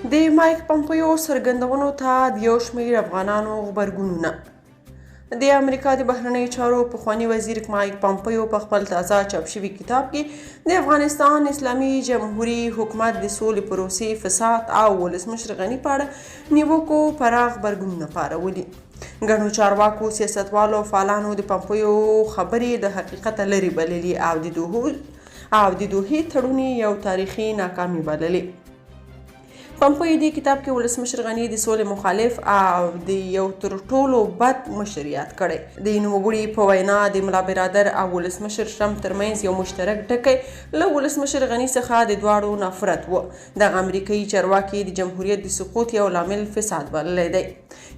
د مایک پمپیو څرګندونو ته د یو شمېر افغانانو غبرګونونه. د امریکا د بهرنیو چارو پخوانی وزیر مایک پمپیو په خپل تازه چاپ شوي کتاب کې د افغانستان اسلامي جمهوریت حکومت د سولې پروسې، فساد او ولسمشر غني په اړه نیوکو پراخ غبرګونونه پارولي. ګڼو چارواکو، سیاستوالو او فعالانو د پمپیو خبرې د حقیقت لرې بللي او د دوحې تړون یو تاریخي ناکامي بللي. پمپیو دې کتاب کې ولسمشر غني د سولې مخالف او د یو تر ټولو بد مشر یاد کړی. د نوموړي په وینا د ملا برادر او ولسمشر ټرمپ ترمنځ یو مشترک ټکی له ولسمشر غني څخه د دواړو نفرت و. دغه امریکایي چارواکي د جمهوریت د سقوط یو لامل فساد بللی دی.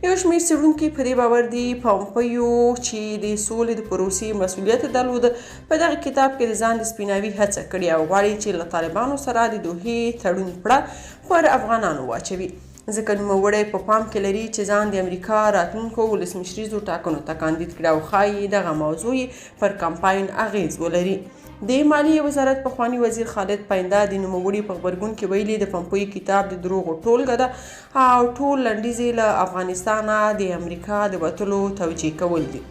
یو شمېر څېړونکي په دې باور دي پمپیو چې د سولې د پروسې مسؤلیت درلود په دغه کتاب کې د ځان د سپیناوي هڅه کړې او غواړي چې له طالبانو سره د دوحې تړون پړه پر افغانانو واچوي، ځکه نوموړی په پام کې لري چې ځان د امریکا راتلونکو ولسمشریزو ټاکنو ته کاندید کړي او ښایي دغه موضوع پر کمپاین اغیز ولري. د مالیې وزارت پخوانی وزیر خالد پاینده د نوموړي په غبرګون کې ویلي د پمپیو کتاب د دروغو ټولګه ده او ټول لنډیزې له افغانستانه د امریکا د وتلو توجیه کول دي.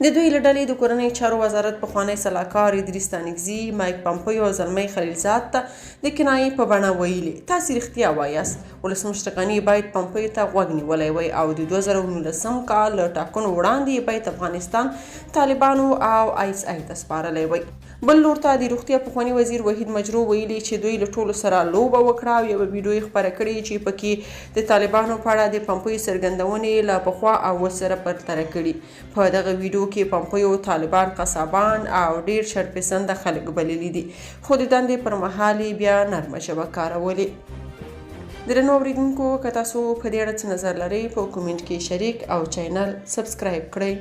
د دوی له ډلې د کورنۍ چارو وزارت پخوانی سلاکار ادریس ستانکزي مایک پمپیو او زلمی خلیلزاد ته د کنایې په بڼه ویلي: تاسې رښتیا وایاست، ولسمشر غني باید پمپیو ته غوږ نیولی وی او د 2019 کال له ټاکنو وړاندې باید افغانستان طالبانو او ISI ته سپارلی وی. بل لور ته د روغتیا پخوانی وزیر وحید مجروح ویلي چې دوی له ټولو سره لوبه وکړه او یوه ویډیو یې خپره کړې چې پکې د طالبانو په اړه د پمپیو څرګندونې له پخوا او ورسره پرتله کړي. په دغه ویډیو کې پمپیو طالبان قصابان او ډیر شرپسنده خلک بللي دي، خو د دندې پر مهال بیا نرمه ژبه کارولې. درنو اوریدونکو، که تاسو په دې اړه څه نظر لرئ په کومنټ کې شریک او چینل سبسکرایب کړئ.